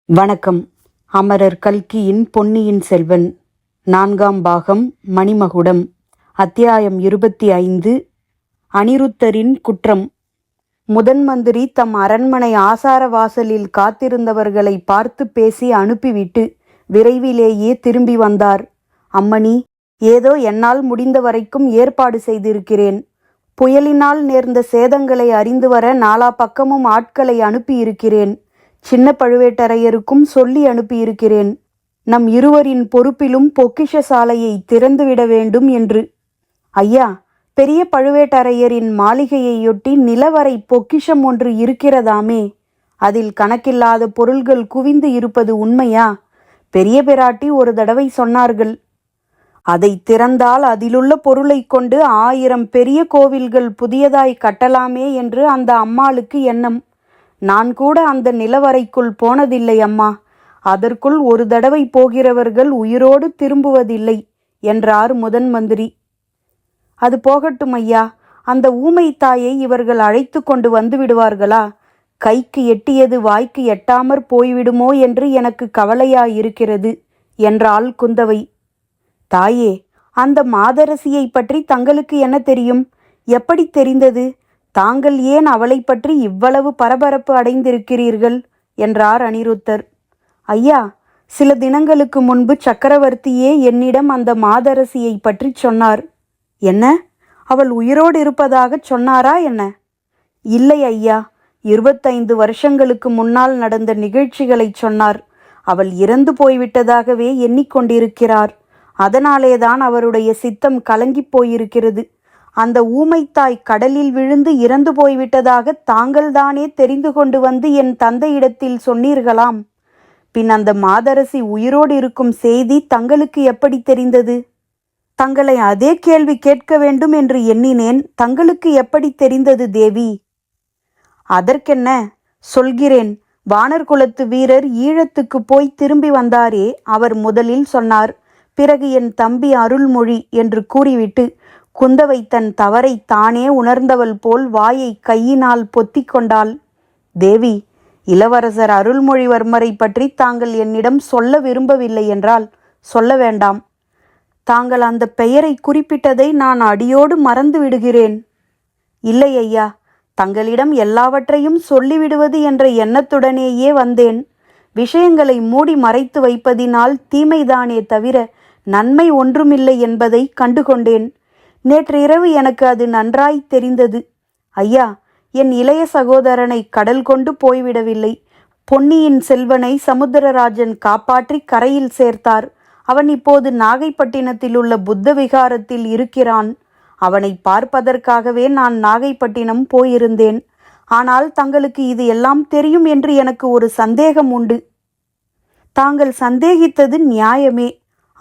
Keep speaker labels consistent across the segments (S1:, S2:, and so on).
S1: வணக்கம். அமரர் கல்கியின் பொன்னியின் செல்வன் 4ஆம் பாகம் மணிமகுடம். அத்தியாயம் 25. அனிருத்தரின் குற்றம். முதன் மந்திரி தம் அரண்மனை ஆசார வாசலில் காத்திருந்தவர்களை பார்த்து பேசி அனுப்பிவிட்டு விரைவிலேயே திரும்பி வந்தார். அம்மணி, ஏதோ என்னால் முடிந்த வரைக்கும் ஏற்பாடு செய்திருக்கிறேன். புயலினால் நேர்ந்த சேதங்களை அறிந்து வர நாலா பக்கமும் ஆட்களை அனுப்பியிருக்கிறேன். சின்ன பழுவேட்டரையருக்கும் சொல்லி அனுப்பியிருக்கிறேன். நம் இருவரின் பொறுப்பிலும் பொக்கிஷ சாலையை திறந்துவிட வேண்டும் என்று. ஐயா, பெரிய பழுவேட்டரையரின் மாளிகையையொட்டி நிலவரை பொக்கிஷம் ஒன்று இருக்கிறதாமே, அதில் கணக்கில்லாத பொருள்கள் குவிந்து இருப்பது உண்மையா? பெரிய பிராட்டி ஒரு தடவை சொன்னார்கள். அதை திறந்தால் அதிலுள்ள பொருளை கொண்டு 1000 பெரிய கோவில்கள் புதியதாய் கட்டலாமே என்று அந்த அம்மாளுக்கு எண்ணம். நான் கூட அந்த நிலவரைக்குள் போனதில்லை அம்மா. அதற்குள் ஒரு தடவை போகிறவர்கள் உயிரோடு திரும்புவதில்லை என்றார் முதன் மந்திரி. அது போகட்டும் ஐயா, அந்த ஊமை தாயை இவர்கள் அழைத்து கொண்டு வந்து விடுவார்களா? கைக்கு எட்டியது வாய்க்கு எட்டாமற் போய்விடுமோ என்று எனக்கு கவலையாயிருக்கிறது என்றாள் குந்தவை. தாயே, அந்த மாதரசியை பற்றி தங்களுக்கு என்ன தெரியும்? எப்படி தெரிந்தது? தாங்கள் ஏன் அவளை பற்றி இவ்வளவு பரபரப்பு அடைந்திருக்கிறீர்கள் என்றார் அனிருத்தர். ஐயா, சில தினங்களுக்கு முன்பு சக்கரவர்த்தியே என்னிடம் அந்த மாதரசியை பற்றி சொன்னார். என்ன, அவள் உயிரோடு இருப்பதாக சொன்னாரா என்ன? இல்லை ஐயா, 25 வருஷங்களுக்கு முன்னால் நடந்த நிகழ்ச்சிகளை சொன்னார். அவள் இறந்து போய்விட்டதாகவே எண்ணிக்கொண்டிருக்கிறார். அதனாலேதான் அவருடைய சித்தம் கலங்கிப் போயிருக்கிறது. அந்த ஊமைத்தாய் கடலில் விழுந்து இறந்து போய்விட்டதாக தாங்கள்தானே தெரிந்து கொண்டு வந்து என் தந்தையிடத்தில் சொன்னீர்களாம். பின் அந்த மாதரசி உயிரோடு இருக்கும் செய்தி தங்களுக்கு எப்படி தெரிந்தது? தங்களை அதே கேள்வி கேட்க வேண்டும் என்று எண்ணினேன். தங்களுக்கு எப்படி தெரிந்தது தேவி? அதற்கென்ன, சொல்கிறேன். வானர் குலத்து வீரர் ஈழத்துக்கு போய் திரும்பி வந்தாரே, அவர் முதலில் சொன்னார். பிறகு என் தம்பி அருள்மொழி என்று கூறிவிட்டு குந்தவை தன் தவறை தானே உணர்ந்தவள் போல் வாயை கையினால் பொத்தி கொண்டாள். தேவி, இளவரசர் அருள்மொழிவர்மரை பற்றி தாங்கள் என்னிடம் சொல்ல விரும்பவில்லை என்றால் சொல்ல வேண்டாம். தாங்கள் அந்த பெயரை குறிப்பிட்டதை நான் அடியோடு மறந்து விடுகிறேன். இல்லை ஐயா, தங்களிடம் எல்லாவற்றையும் சொல்லிவிடுவது என்ற எண்ணத்துடனேயே வந்தேன். விஷயங்களை மூடி மறைத்து வைப்பதினால் தீமைதானே தவிர நன்மை ஒன்றுமில்லை என்பதை கண்டுகொண்டேன். நேற்று இரவு எனக்கு அது நன்றாய் தெரிந்தது. ஐயா, என் இளைய சகோதரனை கடல் கொண்டு போய்விடவில்லை. பொன்னியின் செல்வனை சமுத்திரராஜன் காப்பாற்றி கரையில் சேர்த்தார். அவன் இப்போது நாகைப்பட்டினத்தில் உள்ள புத்த விகாரத்தில் இருக்கிறான். அவனை பார்ப்பதற்காகவே நான் நாகைப்பட்டினம் போயிருந்தேன். ஆனால் தங்களுக்கு இது எல்லாம் தெரியும் என்று எனக்கு ஒரு சந்தேகம் உண்டு. தாங்கள் சந்தேகித்தது நியாயமே.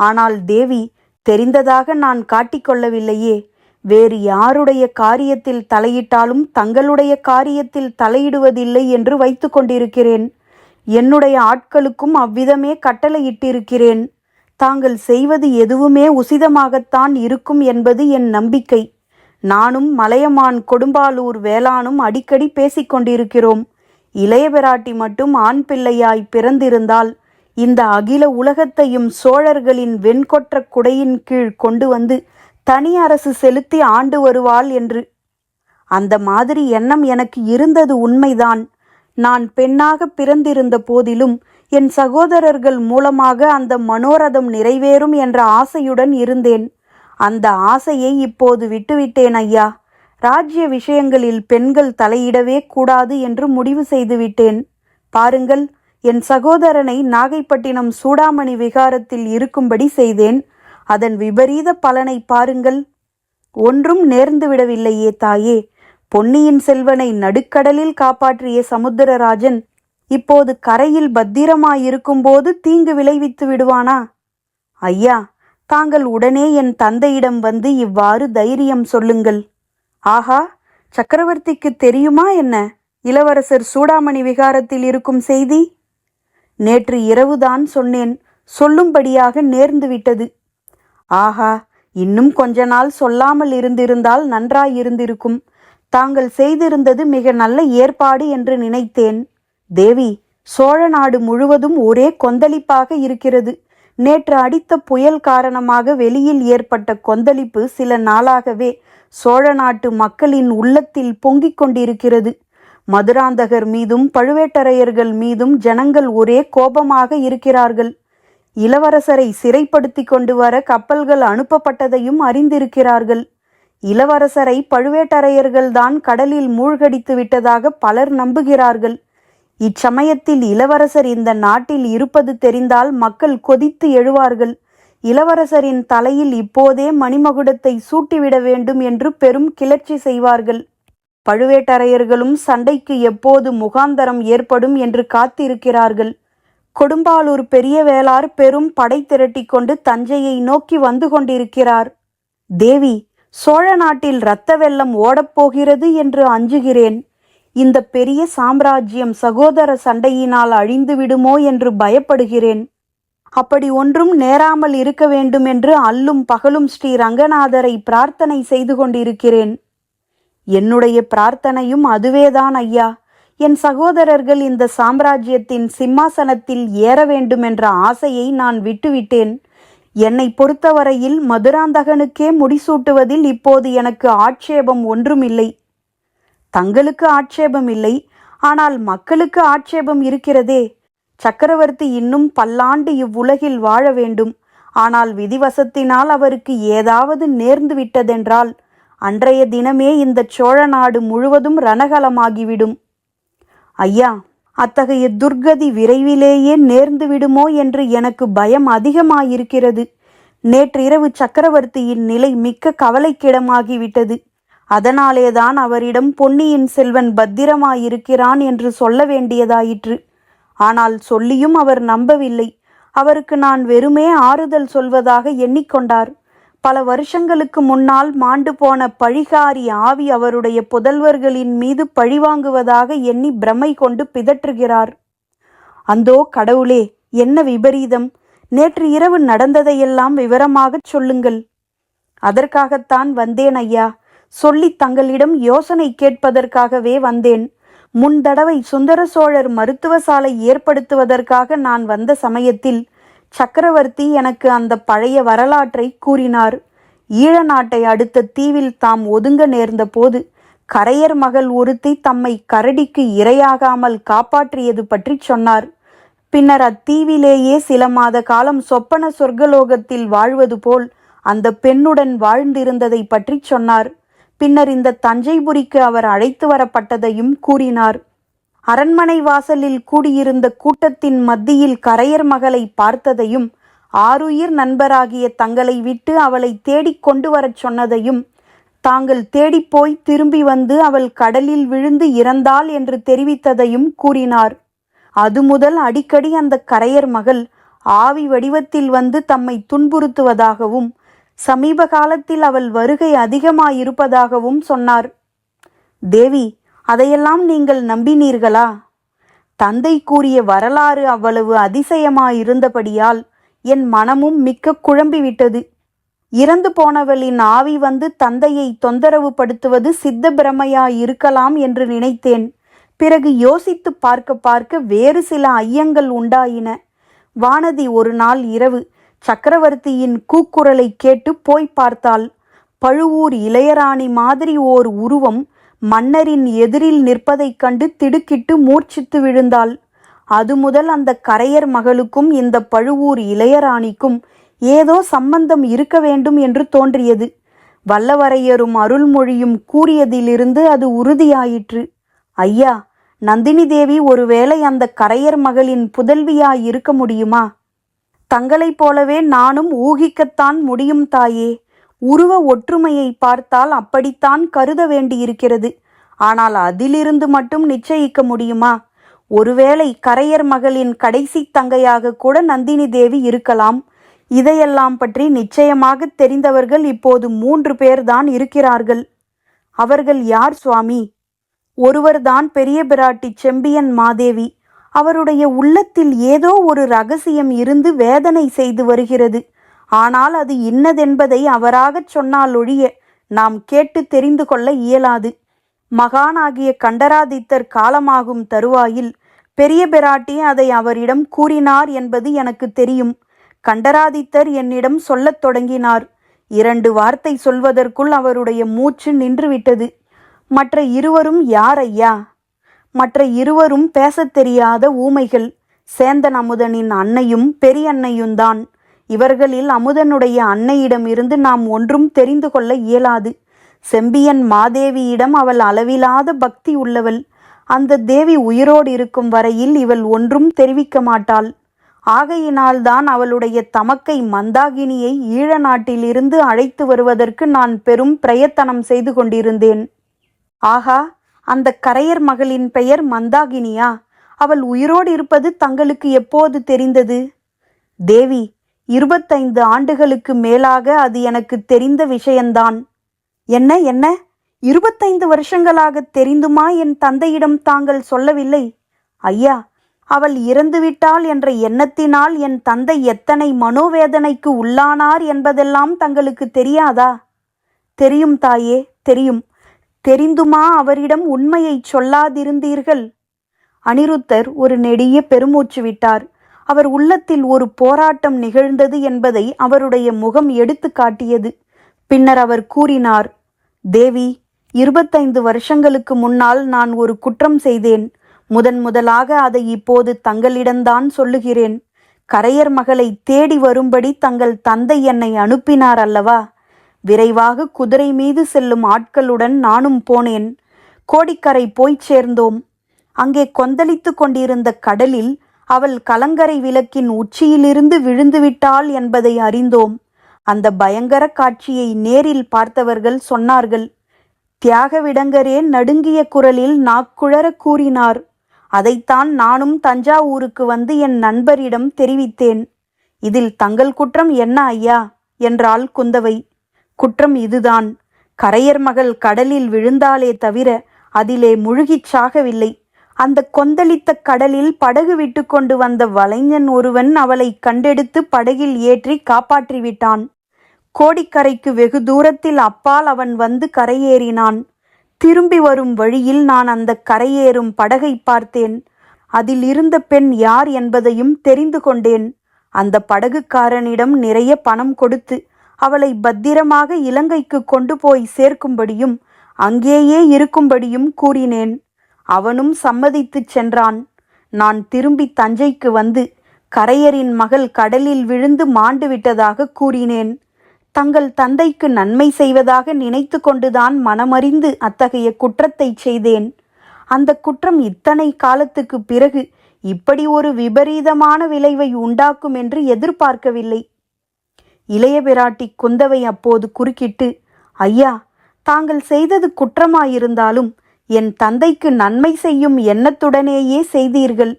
S1: ஆனால் தேவி, தெரிந்ததாக நான் காட்டிக்கொள்ளவில்லையே. வேறு யாருடைய காரியத்தில் தலையிட்டாலும் தங்களுடைய காரியத்தில் தலையிடுவதில்லை என்று வைத்து கொண்டிருக்கிறேன். என்னுடைய ஆட்களுக்கும் அவ்விதமே கட்டளையிட்டிருக்கிறேன். தாங்கள் செய்வது எதுவுமே உசிதமாகத்தான் இருக்கும் என்பது என் நம்பிக்கை. நானும் மலையமான் கொடும்பாலூர் வேளானும் அடிக்கடி பேசிக்கொண்டிருக்கிறோம். இளைய பிராட்டி மட்டும் ஆண் பிள்ளையாய் பிறந்திருந்தால் இந்த அகில உலகத்தையும் சோழர்களின் வெண்கொற்ற குடையின் கீழ் கொண்டு வந்து தனி அரசு செலுத்தி ஆண்டு வருவாள் என்று. அந்த மாதிரி எண்ணம் எனக்கு இருந்தது உண்மைதான். நான் பெண்ணாக பிறந்திருந்த போதிலும் என் சகோதரர்கள் மூலமாக அந்த மனோரதம் நிறைவேறும் என்ற ஆசையுடன் இருந்தேன். அந்த ஆசையை இப்போது விட்டுவிட்டேன் ஐயா. ராஜ்ய விஷயங்களில் பெண்கள் தலையிடவே கூடாது என்று முடிவு செய்துவிட்டேன். பாருங்கள், என் சகோதரனை நாகைப்பட்டினம் சூடாமணி விகாரத்தில் இருக்கும்படி செய்தேன். அதன் விபரீத பலனை பாருங்கள். ஒன்றும் நேர்ந்துவிடவில்லையே தாயே. பொன்னியின் செல்வனை நடுக்கடலில் காப்பாற்றிய சமுத்திரராஜன் இப்போது கரையில் பத்திரமாயிருக்கும்போது தீங்கு விளைவித்து விடுவானா? ஐயா, தாங்கள் உடனே என் தந்தையிடம் வந்து இவ்வாறு தைரியம் சொல்லுங்கள். ஆஹா, சக்கரவர்த்திக்கு தெரியுமா என்ன இளவரசர் சூடாமணி விகாரத்தில் இருக்கும் செய்தி? நேற்று இரவுதான் சொன்னேன். சொல்லும்படியாக நேர்ந்துவிட்டது. ஆஹா, இன்னும் கொஞ்ச நாள் சொல்லாமல் இருந்திருந்தால் நன்றாயிருந்திருக்கும். தாங்கள் செய்திருந்தது மிக நல்ல ஏற்பாடு என்று நினைத்தேன். தேவி, சோழ நாடு முழுவதும் ஒரே கொந்தளிப்பாக இருக்கிறது. நேற்று அடித்த புயல் காரணமாக வெளியில் ஏற்பட்ட கொந்தளிப்பு சில நாளாகவே சோழ நாட்டு மக்களின் உள்ளத்தில் பொங்கிக் கொண்டிருக்கிறது. மதுராந்தகர் மீதும் பழுவேட்டரையர்கள் மீதும் ஜனங்கள் ஒரே கோபமாக இருக்கிறார்கள். இளவரசரை சிறைப்படுத்தி கொண்டு வர கப்பல்கள் அனுப்பப்பட்டதையும் அறிந்திருக்கிறார்கள். இளவரசரை பழுவேட்டரையர்கள்தான் கடலில் மூழ்கடித்து விட்டதாக பலர் நம்புகிறார்கள். இச்சமயத்தில் இளவரசர் இந்த நாட்டில் இருப்பது தெரிந்தால் மக்கள் கொதித்து எழுவார்கள். இளவரசரின் தலையில் இப்போதே மணிமகுடத்தை சூட்டிவிட வேண்டும் என்று பெரும் கிளர்ச்சி செய்வார்கள். பழுவேட்டரையர்களும் சண்டைக்கு எப்போது முகாந்தரம் ஏற்படும் என்று காத்திருக்கிறார்கள். கொடும்பாளூர் பெரிய வேளார் பெரும் படை திரட்டி கொண்டு தஞ்சையை நோக்கி வந்து கொண்டிருக்கிறார். தேவி, சோழ நாட்டில் இரத்த வெள்ளம் ஓடப்போகிறது என்று அஞ்சுகிறேன். இந்த பெரிய சாம்ராஜ்யம் சகோதர சண்டையினால் அழிந்து விடுமோ என்று பயப்படுகிறேன். அப்படி ஒன்றும் நேராமல் இருக்க வேண்டும் என்று அல்லும் பகலும் ஸ்ரீ ரங்கநாதரை பிரார்த்தனை செய்து கொண்டிருக்கிறேன். என்னுடைய பிரார்த்தனையும் அதுவேதான் ஐயா. என் சகோதரர்கள் இந்த சாம்ராஜ்யத்தின் சிம்மாசனத்தில் ஏற வேண்டும் என்ற ஆசையை நான் விட்டுவிட்டேன். என்னை பொறுத்தவரையில் மதுராந்தகனுக்கே முடிசூட்டுவதில் இப்போது எனக்கு ஆட்சேபம் ஒன்றுமில்லை. தங்களுக்கு ஆட்சேபம் இல்லை, ஆனால் மக்களுக்கு ஆட்சேபம் இருக்கிறதே. சக்கரவர்த்தி இன்னும் பல்லாண்டு இவ்வுலகில் வாழ வேண்டும். ஆனால் விதிவசத்தினால் அவருக்கு ஏதாவது நேர்ந்து விட்டதென்றால் அன்றைய தினமே இந்த சோழ நாடு முழுவதும் ரணகலமாகிவிடும். ஐயா, அத்தகைய துர்கதி விரைவிலேயே நேர்ந்து விடுமோ என்று எனக்கு பயம் அதிகமாயிருக்கிறது. நேற்றிரவு சக்கரவர்த்தியின் நிலை மிக்க கவலைக்கிடமாகிவிட்டது. அதனாலேதான் அவரிடம் பொன்னியின் செல்வன் பத்திரமாயிருக்கிறான் என்று சொல்ல வேண்டியதாயிற்று. ஆனால் சொல்லியும் அவர் நம்பவில்லை. அவருக்கு நான் வெறுமே ஆறுதல் சொல்வதாக எண்ணிக்கொண்டார். பல வருஷங்களுக்கு முன்னால் மாண்டு போன பழிகாரி ஆவி அவருடைய புதல்வர்களின் மீது பழிவாங்குவதாக எண்ணி பிரமை கொண்டு பிதற்றுகிறார். அந்தோ கடவுளே, என்ன விபரீதம்! நேற்று இரவு நடந்ததையெல்லாம் விவரமாகச் சொல்லுங்கள். அதற்காகத்தான் வந்தேன் ஐயா. சொல்லி தங்களிடம் யோசனை கேட்பதற்காகவே வந்தேன். முன்தடவை சுந்தர சோழர் மருத்துவ சாலை ஏற்படுத்துவதற்காக நான் வந்த சமயத்தில் சக்கரவர்த்தி எனக்கு அந்த பழைய வரலாற்றை கூறினார். ஈழ நாட்டை அடுத்த தீவில் தாம் ஒதுங்க நேர்ந்த போது கரையர் மகள் ஒருத்தி தம்மை கரடிக்கு இரையாகாமல் காப்பாற்றியது பற்றி சொன்னார். பின்னர் அத்தீவிலேயே சில மாத காலம் சொப்பன சொர்க்கலோகத்தில் வாழ்வது போல் அந்த பெண்ணுடன் வாழ்ந்திருந்ததை பற்றி சொன்னார். பின்னர் இந்த தஞ்சைபுரிக்கு அவர் அழைத்து வரப்பட்டதையும் கூறினார். அரண்மனை வாசலில் கூடியிருந்த கூட்டத்தின் மத்தியில் கரையர் மகளை பார்த்ததையும், ஆருயிர் நண்பராகிய தங்களை விட்டு அவளை தேடிக் கொண்டு வரச் சொன்னதையும், தாங்கள் தேடிப்போய் திரும்பி வந்து அவள் கடலில் விழுந்து இறந்தாள் என்று தெரிவித்ததையும் கூறினார். அது முதல் அடிக்கடி அந்த கரையர் மகள் ஆவி வடிவத்தில் வந்து தம்மை துன்புறுத்துவதாகவும், சமீப காலத்தில் அவள் வருகை அதிகமாயிருப்பதாகவும் சொன்னார். தேவி, அதையெல்லாம் நீங்கள் நம்பினீர்களா? தந்தை கூறிய வரலாறு அவ்வளவு அதிசயமாயிருந்தபடியால் என் மனமும் மிக்க குழம்பிவிட்டது. இறந்து போனவளின் ஆவி வந்து தந்தையை தொந்தரவு படுத்துவது சித்த பிரமையாயிருக்கலாம் என்று நினைத்தேன். பிறகு யோசித்து பார்க்க பார்க்க வேறு சில ஐயங்கள் உண்டாயின. வானதி ஒரு நாள் இரவு சக்கரவர்த்தியின் கூக்குரலை கேட்டு போய் பார்த்தாள். பழுவூர் இளையராணி மாதிரி ஓர் உருவம் மன்னரின் எதிரில் நிற்பதைக் கண்டு திடுக்கிட்டு மூர்ச்சித்து விழுந்தாள். அது முதல் அந்த கரையர் மகளுக்கும் இந்த பழுவூர் இளையராணிக்கும் ஏதோ சம்பந்தம் இருக்க வேண்டும் என்று தோன்றியது. வல்லவரையரும் அருள்மொழியும் கூறியதிலிருந்து அது உறுதியாயிற்று. ஐயா, நந்தினி தேவி ஒருவேளை அந்த கரையர் மகளின் புதல்வியாயிருக்க முடியுமா? தங்களைப் போலவே நானும் ஊகிக்கத்தான் முடியும் தாயே. உருவ ஒற்றுமையை பார்த்தால் அப்படித்தான் கருத வேண்டியிருக்கிறது. ஆனால் அதிலிருந்து மட்டும் நிச்சயிக்க முடியுமா? ஒருவேளை கரையர் மகளின் கடைசி தங்கையாக கூட நந்தினி தேவி இருக்கலாம். இதையெல்லாம் பற்றி நிச்சயமாக தெரிந்தவர்கள் இப்போது 3 பேர்தான் இருக்கிறார்கள். அவர்கள் யார் சுவாமி? ஒருவர்தான் பெரிய பிராட்டி செம்பியன் மாதேவி. அவருடைய உள்ளத்தில் ஏதோ ஒரு ரகசியம் இருந்து வேதனை செய்து வருகிறது. ஆனால் அது இன்னதென்பதை அவராகச் சொன்னாலொழிய நாம் கேட்டு தெரிந்து கொள்ள இயலாது. மகானாகிய கண்டராதித்தர் காலமாகும் தருவாயில் பெரிய பிராட்டி அதை அவரிடம் கூறினார் என்பது எனக்கு தெரியும். கண்டராதித்தர் என்னிடம் சொல்லத் தொடங்கினார். 2 வார்த்தை சொல்வதற்குள் அவருடைய மூச்சு நின்றுவிட்டது. மற்ற இருவரும் யார் ஐயா? மற்ற இருவரும் பேசத் தெரியாத ஊமைகள். சேந்தன் அமுதனின் அன்னையும் பெரியன்னையும்தான். இவர்களில் அமுதனுடைய அன்னையிடமிருந்து நாம் ஒன்றும் தெரிந்து கொள்ள இயலாது. செம்பியன் மாதேவியிடம் அவள் அளவிலாத பக்தி உள்ளவள். அந்த தேவி உயிரோடு இருக்கும் வரையில் இவள் ஒன்றும் தெரிவிக்க மாட்டாள். ஆகையினால்தான் அவளுடைய தமக்கை மந்தாகினியை ஈழ நாட்டிலிருந்து அழைத்து வருவதற்கு நான் பெரும் பிரயத்தனம் செய்து கொண்டிருந்தேன். ஆகா, அந்த கரையர் மகளின் பெயர் மந்தாகினியா? அவள் உயிரோடு இருப்பது தங்களுக்கு எப்போது தெரிந்தது? தேவி, 25 ஆண்டுகளுக்கு மேலாக அது எனக்கு தெரிந்த விஷயந்தான். என்ன என்ன 25 வருஷங்களாக தெரிந்துமா என் தந்தையிடம் தாங்கள் சொல்லவில்லை? ஐயா, அவள் இறந்துவிட்டாள் என்ற எண்ணத்தினால் என் தந்தை எத்தனை மனோவேதனைக்கு உள்ளானார் என்பதெல்லாம் தங்களுக்கு தெரியாதா? தெரியும் தாயே, தெரியும். தெரிந்துமா அவரிடம் உண்மையை சொல்லாதிருந்தீர்கள்? அனிருத்தர் ஒரு நெடிய பெருமூச்சு விட்டார். அவர் உள்ளத்தில் ஒரு போராட்டம் நிகழ்ந்தது என்பதை அவருடைய முகம் எடுத்து காட்டியது. பின்னர் அவர் கூறினார், தேவி, 25 வருஷங்களுக்கு முன்னால் நான் ஒரு குற்றம் செய்தேன். முதலாக அதை இப்போது தங்களிடம்தான் சொல்லுகிறேன். கரையர் மகளை தேடி வரும்படி தங்கள் தந்தை என்னை அனுப்பினார் அல்லவா? விரைவாக குதிரை மீது செல்லும் ஆட்களுடன் நானும் போனேன். கோடிக்கரை போய் சேர்ந்தோம். அங்கே கொந்தளித்து கொண்டிருந்த கடலில் அவள் கலங்கரை விளக்கின் உச்சியிலிருந்து விழுந்துவிட்டாள் என்பதை அறிந்தோம். அந்த பயங்கர காட்சியை நேரில் பார்த்தவர்கள் சொன்னார்கள். தியாகவிடங்கரே நடுங்கிய குரலில் நாக்குழற கூறினார். அதைத்தான் நானும் தஞ்சாவூருக்கு வந்து என் நண்பரிடம் தெரிவித்தேன். இதில் தங்கள் குற்றம் என்ன ஐயா என்றாள் குந்தவை. குற்றம் இதுதான். கரையர் மகள் கடலில் விழுந்தாலே தவிர அதிலே முழுகிச் சாகவில்லை. அந்த கொந்தளித்த கடலில் படகு விட்டு கொண்டு வந்த வலைஞன் ஒருவன் அவளை கண்டெடுத்து படகில் ஏற்றி காப்பாற்றிவிட்டான். கோடிக்கரைக்கு வெகு தூரத்தில் அப்பால் அவன் வந்து கரையேறினான். திரும்பி வரும் வழியில் நான் அந்த கரையேறும் படகை பார்த்தேன். அதில் இருந்த பெண் யார் என்பதையும் தெரிந்து கொண்டேன். அந்த படகுக்காரனிடம் நிறைய பணம் கொடுத்து அவளை பத்திரமாக இலங்கைக்கு கொண்டு போய் சேர்க்கும்படியும் அங்கேயே இருக்கும்படியும் கூறினேன். அவனும் சம்மதித்துச் சென்றான். நான் திரும்பி தஞ்சைக்கு வந்து கரையரின் மகள் கடலில் விழுந்து மாண்டு விட்டதாக கூறினேன். தங்கள் தந்தைக்கு நன்மை செய்வதாக நினைத்து கொண்டுதான் மனமறிந்து அத்தகைய குற்றத்தை செய்தேன். அந்த குற்றம் இத்தனை காலத்துக்கு பிறகு இப்படி ஒரு விபரீதமான விளைவை உண்டாக்கும் என்று எதிர்பார்க்கவில்லை. இளைய பிராட்டி குந்தவை அப்போது குறுக்கிட்டு, ஐயா, தாங்கள் செய்தது குற்றமாயிருந்தாலும் என் தந்தைக்கு நன்மை செய்யும் எண்ணத்துடனேயே செய்தீர்கள்.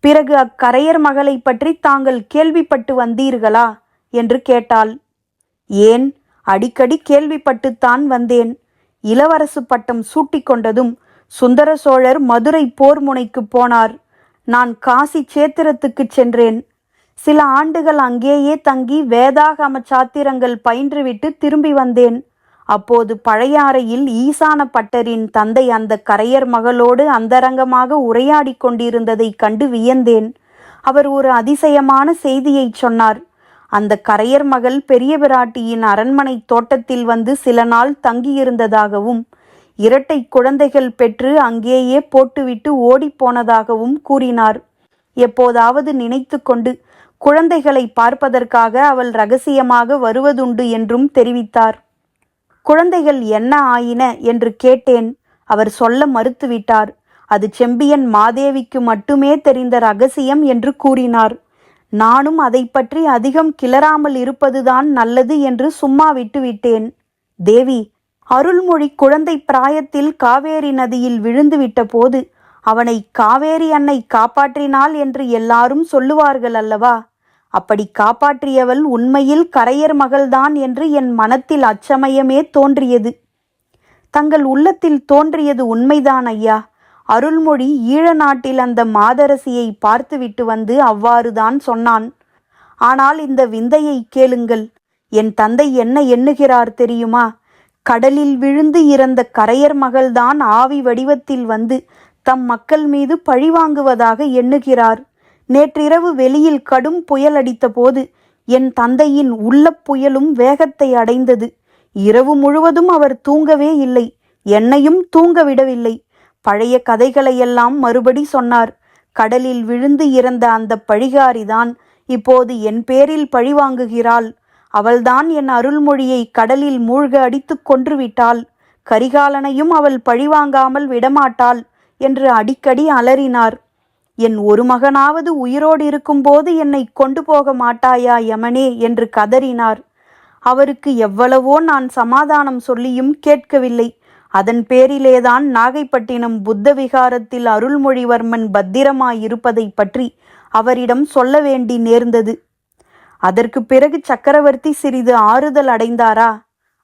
S1: பிறகு அக்கரையர் மகளை பற்றி தாங்கள் கேள்விப்பட்டு வந்தீர்களா என்று கேட்டாள். ஏன், அடிக்கடி கேள்விப்பட்டுத்தான் வந்தேன். இளவரசு பட்டம் சூட்டிக்கொண்டதும் சுந்தர சோழர் மதுரை போர் முனைக்கு போனார். நான் காசி சேத்திரத்துக்கு சென்றேன். சில ஆண்டுகள் அங்கேயே தங்கி வேதாகம சாத்திரங்கள் பயின்றுவிட்டு திரும்பி வந்தேன். அப்போது பழையாறையில் ஈசான பட்டரின் தந்தை அந்த கரையர் மகளோடு அந்தரங்கமாக உரையாடி கொண்டிருந்ததை கண்டு வியந்தேன். அவர் ஒரு அதிசயமான செய்தியை சொன்னார். அந்த கரையர் மகள் பெரிய பிராட்டியின் அரண்மனை தோட்டத்தில் வந்து சில நாள் தங்கியிருந்ததாகவும் 2 குழந்தைகள் பெற்று அங்கேயே போட்டுவிட்டு ஓடிப்போனதாகவும் கூறினார். எப்போதாவது நினைத்து கொண்டு குழந்தைகளை பார்ப்பதற்காக அவள் இரகசியமாக வருவதுண்டு என்றும் தெரிவித்தார். குழந்தைகள் என்ன ஆயின என்று கேட்டேன். அவர் சொல்ல மறுத்துவிட்டார். அது செம்பியன் மாதேவிக்கு மட்டுமே தெரிந்த ரகசியம் என்று கூறினார். நானும் அதை பற்றி அதிகம் கிளறாமல் இருப்பதுதான் நல்லது என்று சும்மா விட்டுவிட்டேன். தேவி, அருள்மொழி குழந்தை பிராயத்தில் காவேரி நதியில் விழுந்துவிட்ட போது அவனை காவேரி அன்னை காப்பாற்றினாள் என்று எல்லாரும் சொல்லுவார்கள் அல்லவா? அப்படி காப்பாற்றியவள் உண்மையில் கரையர் மகள்தான் என்று என் மனத்தில் அச்சமயமே தோன்றியது. தங்கள் உள்ளத்தில் தோன்றியது உண்மைதான் ஐயா. அருள்மொழி ஈழ நாட்டில் அந்த மாதரசியை பார்த்துவிட்டு வந்து அவ்வாறுதான் சொன்னான். ஆனால் இந்த விந்தையை கேளுங்கள். என் தந்தை என்ன எண்ணுகிறார் தெரியுமா? கடலில் விழுந்து இறந்த கரையர் மகள்தான் ஆவி வடிவத்தில் வந்து தம் மக்கள் மீது பழிவாங்குவதாக எண்ணுகிறார். நேற்றிரவு வெளியில் கடும் புயல் அடித்த போது என் தந்தையின் உள்ளப் புயலும் வேகத்தை அடைந்தது. இரவு முழுவதும் அவர் தூங்கவே இல்லை, என்னையும் தூங்க விடவில்லை. பழைய கதைகளையெல்லாம் மறுபடி சொன்னார். கடலில் விழுந்து இறந்த அந்த பழிகாரிதான் இப்போது என் பேரில் பழிவாங்குகிறாள். அவள்தான் என் அருள்மொழியை கடலில் மூழ்க அடித்து கொன்றுவிட்டாள். கரிகாலனையும் அவள் பழிவாங்காமல் விடமாட்டாள் என்று அடிக்கடி அலறினார். என் ஒரு மகனாவது உயிரோடு இருக்கும்போது என்னை கொண்டு போக மாட்டாயா யமனே என்று கதறினார். அவருக்கு எவ்வளவோ நான் சமாதானம் சொல்லியும் கேட்கவில்லை. அதன் பேரிலேதான் நாகைப்பட்டினம் புத்த விகாரத்தில் அருள்மொழிவர்மன் பத்திரமாயிருப்பதை பற்றி அவரிடம் சொல்ல வேண்டி நேர்ந்தது. அதற்கு பிறகு சக்கரவர்த்தி சிறிது ஆறுதல் அடைந்தாரா?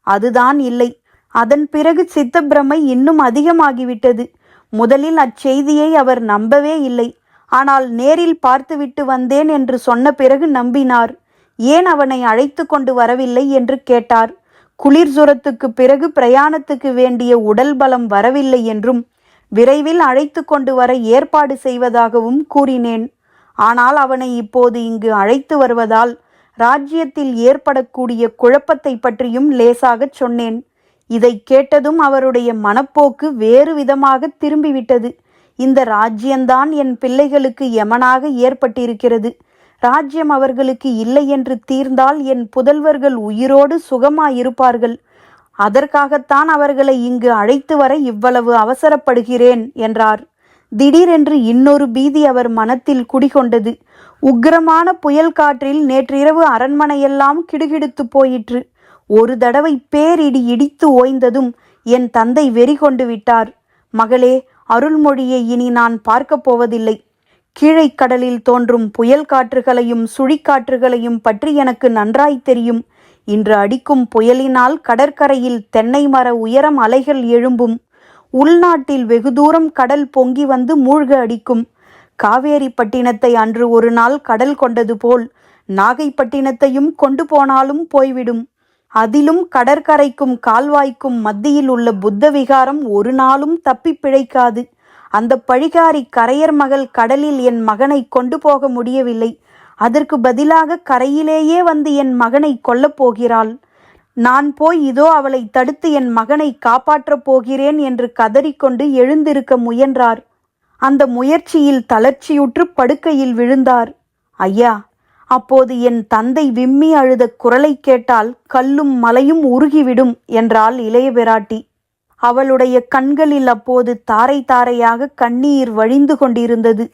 S1: அதுதான் இல்லை. அதன் பிறகு சித்தப்பிரமை இன்னும் அதிகமாகிவிட்டது. முதலில் அச்செய்தியை அவர் நம்பவே இல்லை. ஆனால் நேரில் பார்த்துவிட்டு வந்தேன் என்று சொன்ன பிறகு நம்பினார். ஏன் அவனை அழைத்து கொண்டு வரவில்லை என்று கேட்டார். குளிர் சுரத்துக்கு பிறகு பிரயாணத்துக்கு வேண்டிய உடல் பலம் வரவில்லை என்றும் விரைவில் அழைத்து கொண்டு வர ஏற்பாடு செய்வதாகவும் கூறினேன். ஆனால் அவனை இப்போது இங்கு அழைத்து வருவதால் ராஜ்யத்தில் ஏற்படக்கூடிய குழப்பத்தை பற்றியும் லேசாகச் சொன்னேன். இதை கேட்டதும் அவருடைய மனப்போக்கு வேறு விதமாக திரும்பிவிட்டது. இந்த ராஜ்யம்தான் என் பிள்ளைகளுக்கு யமனாக ஏற்பட்டிருக்கிறது. ராஜ்யம் அவர்களுக்கு இல்லை என்று தீர்ந்தால் என் புதல்வர்கள் உயிரோடு சுகமாயிருப்பார்கள். அதற்காகத்தான் அவர்களை இங்கு அழைத்து வர இவ்வளவு அவசரப்படுகிறேன் என்றார். திடீரென்று இன்னொரு பீதி அவர் மனத்தில் குடிகொண்டது. உக்கிரமான புயல் காற்றில் நேற்றிரவு அரண்மனையெல்லாம் கிடுகிடுத்து போயிற்று. ஒரு தடவை பேரிடி இடித்து ஓய்ந்ததும் என் தந்தை வெறி கொண்டு விட்டார். மகளே, அருள்மொழியை இனி நான் பார்க்கப் போவதில்லை. கீழே கடலில் தோன்றும் புயல் காற்றுகளையும் சுழிக்காற்றுகளையும் பற்றி எனக்கு நன்றாய் தெரியும். இன்று அடிக்கும் புயலினால் கடற்கரையில் தென்னை மர உயரம் அலைகள் எழும்பும். உள்நாட்டில் வெகு தூரம் கடல் பொங்கி வந்து மூழ்க அடிக்கும். காவேரி பட்டினத்தை அன்று ஒரு நாள் கடல் கொண்டது போல் நாகைப்பட்டினத்தையும் கொண்டு போனாலும் போய்விடும். அதிலும் கடற்கரைக்கும் கால்வாய்க்கும் மத்தியில் உள்ள புத்த விகாரம் ஒரு நாளும் தப்பி பிழைக்காது. அந்த பழிகாரி கரையர் மகள் கடலில் என் மகனை கொண்டு போக முடியவில்லை. அதற்கு பதிலாக கரையிலேயே வந்து என் மகனை கொல்லப் போகிறாள். நான் போய் இதோ அவளை தடுத்து என் மகனை காப்பாற்றப் போகிறேன் என்று கதறிக்கொண்டு எழுந்திருக்க முயன்றார். அந்த முயற்சியில் தளர்ச்சியுற்று படுக்கையில் விழுந்தார். ஐயா, அப்போது என் தந்தை விம்மி அழுத குரலை கேட்டால் கல்லும் மலையும் உருகிவிடும் என்றாள் இளைய பிராட்டி. அவளுடைய கண்களில் அப்போது தாரை தாரையாக கண்ணீர் வழிந்து கொண்டிருந்தது.